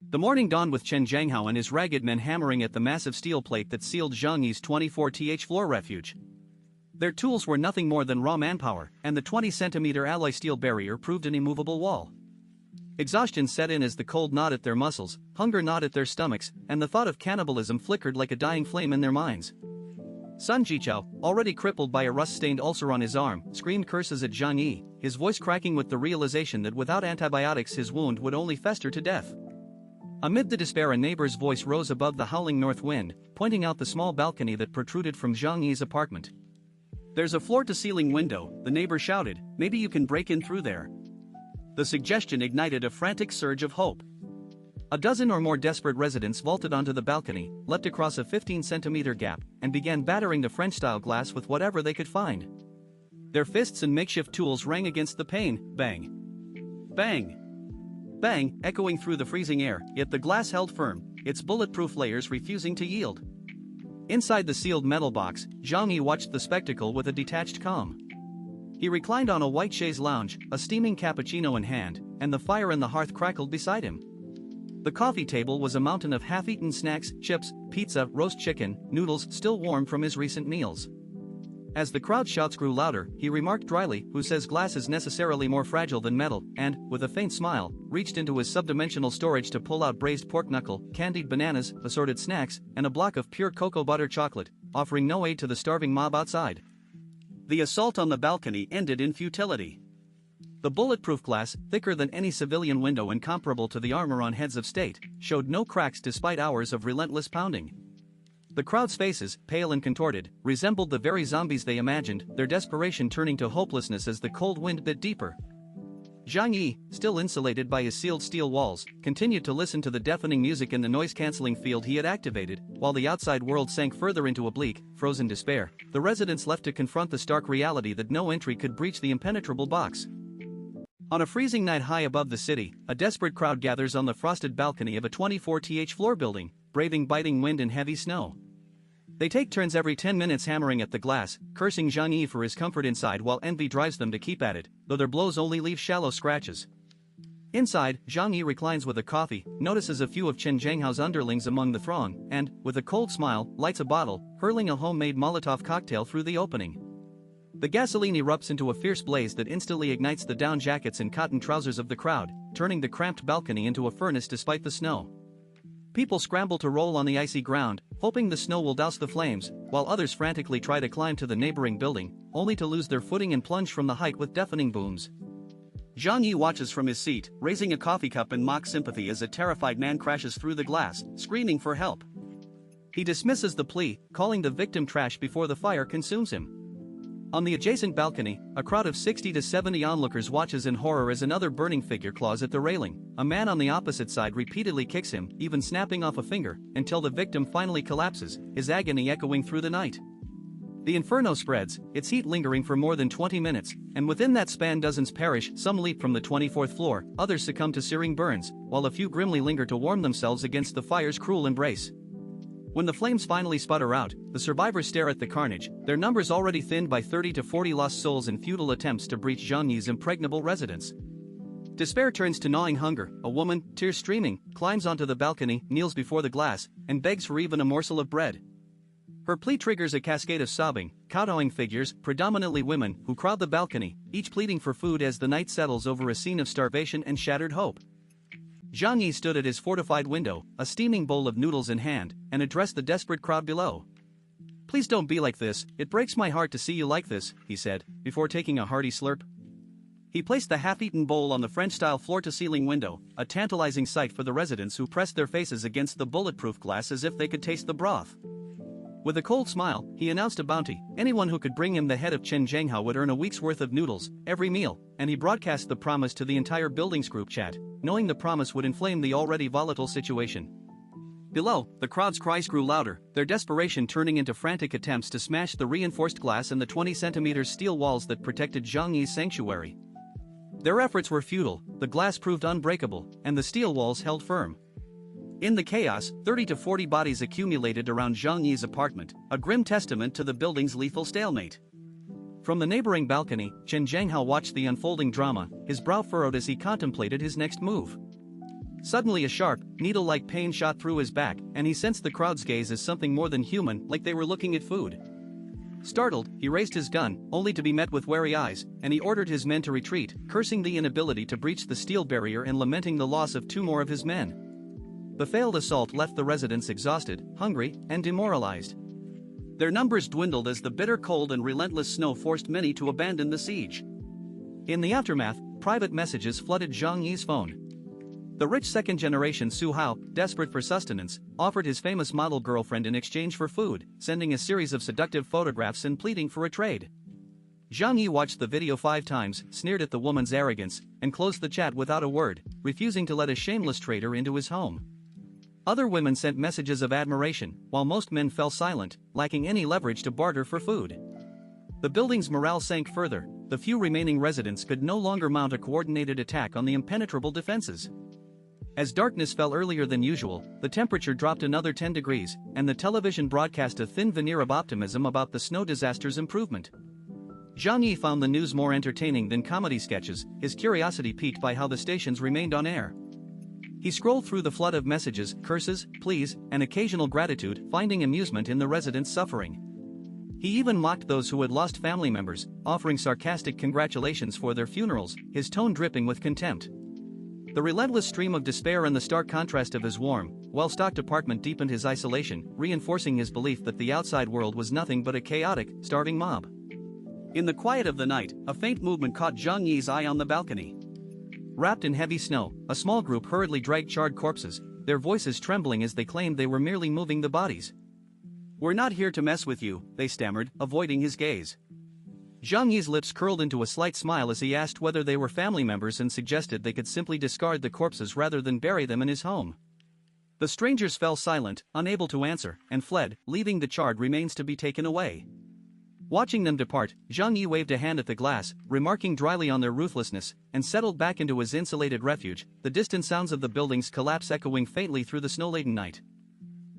The morning dawned with Chen Jianghao and his ragged men hammering at the massive steel plate that sealed Zhang Yi's 24th floor refuge. Their tools were nothing more than raw manpower, and the 20-centimeter alloy steel barrier proved an immovable wall. Exhaustion set in as the cold gnawed at their muscles, hunger gnawed at their stomachs, and the thought of cannibalism flickered like a dying flame in their minds. Sun Jichao, already crippled by a rust-stained ulcer on his arm, screamed curses at Zhang Yi, his voice cracking with the realization that without antibiotics his wound would only fester to death. Amid the despair, a neighbor's voice rose above the howling north wind, pointing out the small balcony that protruded from Zhang Yi's apartment. "There's a floor-to-ceiling window," the neighbor shouted. "Maybe you can break in through there." The suggestion ignited a frantic surge of hope. A dozen or more desperate residents vaulted onto the balcony, leapt across a 15-centimeter gap, and began battering the French-style glass with whatever they could find. Their fists and makeshift tools rang against the pane, bang, bang, bang, echoing through the freezing air, yet the glass held firm, its bulletproof layers refusing to yield. Inside the sealed metal box, Zhang Yi watched the spectacle with a detached calm. He reclined on a white chaise lounge, a steaming cappuccino in hand, and the fire in the hearth crackled beside him. The coffee table was a mountain of half-eaten snacks, chips, pizza, roast chicken, noodles still warm from his recent meals. As the crowd's shouts grew louder, he remarked dryly, "Who says glass is necessarily more fragile than metal?" and, with a faint smile, reached into his subdimensional storage to pull out braised pork knuckle, candied bananas, assorted snacks, and a block of pure cocoa butter chocolate, offering no aid to the starving mob outside. The assault on the balcony ended in futility. The bulletproof glass, thicker than any civilian window and comparable to the armor on heads of state, showed no cracks despite hours of relentless pounding. The crowd's faces, pale and contorted, resembled the very zombies they imagined, their desperation turning to hopelessness as the cold wind bit deeper. Zhang Yi, still insulated by his sealed steel walls, continued to listen to the deafening music in the noise-canceling field he had activated, while the outside world sank further into a bleak, frozen despair. The residents left to confront the stark reality that no entry could breach the impenetrable box. On a freezing night high above the city, a desperate crowd gathers on the frosted balcony of a 24th floor building, braving biting wind and heavy snow. They take turns every 10 minutes hammering at the glass, cursing Zhang Yi for his comfort inside while envy drives them to keep at it, though their blows only leave shallow scratches. Inside, Zhang Yi reclines with a coffee, notices a few of Chen Jianghao's underlings among the throng, and, with a cold smile, lights a bottle, hurling a homemade Molotov cocktail through the opening. The gasoline erupts into a fierce blaze that instantly ignites the down jackets and cotton trousers of the crowd, turning the cramped balcony into a furnace despite the snow. People scramble to roll on the icy ground, hoping the snow will douse the flames, while others frantically try to climb to the neighboring building, only to lose their footing and plunge from the height with deafening booms. Zhang Yi watches from his seat, raising a coffee cup in mock sympathy as a terrified man crashes through the glass, screaming for help. He dismisses the plea, calling the victim trash before the fire consumes him. On the adjacent balcony, a crowd of 60 to 70 onlookers watches in horror as another burning figure claws at the railing. A man on the opposite side repeatedly kicks him, even snapping off a finger, until the victim finally collapses, his agony echoing through the night. The inferno spreads, its heat lingering for more than 20 minutes, and within that span dozens perish, some leap from the 24th floor, others succumb to searing burns, while a few grimly linger to warm themselves against the fire's cruel embrace. When the flames finally sputter out, the survivors stare at the carnage, their numbers already thinned by 30 to 40 lost souls in futile attempts to breach Zhang Yi's impregnable residence. Despair turns to gnawing hunger. A woman, tears streaming, climbs onto the balcony, kneels before the glass, and begs for even a morsel of bread. Her plea triggers a cascade of sobbing, kowtowing figures, predominantly women, who crowd the balcony, each pleading for food as the night settles over a scene of starvation and shattered hope. Zhang Yi stood at his fortified window, a steaming bowl of noodles in hand, and addressed the desperate crowd below. "Please don't be like this, it breaks my heart to see you like this," he said, before taking a hearty slurp. He placed the half-eaten bowl on the French-style floor-to-ceiling window, a tantalizing sight for the residents who pressed their faces against the bulletproof glass as if they could taste the broth. With a cold smile, he announced a bounty. Anyone who could bring him the head of Chen Jianghao would earn a week's worth of noodles, every meal, and he broadcast the promise to the entire building's group chat, knowing the promise would inflame the already volatile situation. Below, the crowd's cries grew louder, their desperation turning into frantic attempts to smash the reinforced glass and the 20-centimeter steel walls that protected Zhang Yi's sanctuary. Their efforts were futile, the glass proved unbreakable, and the steel walls held firm. In the chaos, 30 to 40 bodies accumulated around Zhang Yi's apartment, a grim testament to the building's lethal stalemate. From the neighboring balcony, Chen Jianghao watched the unfolding drama, his brow furrowed as he contemplated his next move. Suddenly a sharp, needle-like pain shot through his back, and he sensed the crowd's gaze as something more than human, like they were looking at food. Startled, he raised his gun, only to be met with wary eyes, and he ordered his men to retreat, cursing the inability to breach the steel barrier and lamenting the loss of 2 more of his men. The failed assault left the residents exhausted, hungry, and demoralized. Their numbers dwindled as the bitter cold and relentless snow forced many to abandon the siege. In the aftermath, private messages flooded Zhang Yi's phone. The rich second-generation Su Hao, desperate for sustenance, offered his famous model girlfriend in exchange for food, sending a series of seductive photographs and pleading for a trade. Zhang Yi watched the video 5 times, sneered at the woman's arrogance, and closed the chat without a word, refusing to let a shameless traitor into his home. Other women sent messages of admiration, while most men fell silent, lacking any leverage to barter for food. The building's morale sank further. The few remaining residents could no longer mount a coordinated attack on the impenetrable defenses. As darkness fell earlier than usual, the temperature dropped another 10 degrees, and the television broadcast a thin veneer of optimism about the snow disaster's improvement. Zhang Yi found the news more entertaining than comedy sketches, his curiosity piqued by how the stations remained on air. He scrolled through the flood of messages, curses, pleas, and occasional gratitude, finding amusement in the residents' suffering. He even mocked those who had lost family members, offering sarcastic congratulations for their funerals, his tone dripping with contempt. The relentless stream of despair and the stark contrast of his warm, well-stocked apartment deepened his isolation, reinforcing his belief that the outside world was nothing but a chaotic, starving mob. In the quiet of the night, a faint movement caught Zhang Yi's eye on the balcony. Wrapped in heavy snow, a small group hurriedly dragged charred corpses, their voices trembling as they claimed they were merely moving the bodies. "We're not here to mess with you," they stammered, avoiding his gaze. Zhang Yi's lips curled into a slight smile as he asked whether they were family members and suggested they could simply discard the corpses rather than bury them in his home. The strangers fell silent, unable to answer, and fled, leaving the charred remains to be taken away. Watching them depart, Zhang Yi waved a hand at the glass, remarking dryly on their ruthlessness, and settled back into his insulated refuge, the distant sounds of the building's collapse echoing faintly through the snow-laden night.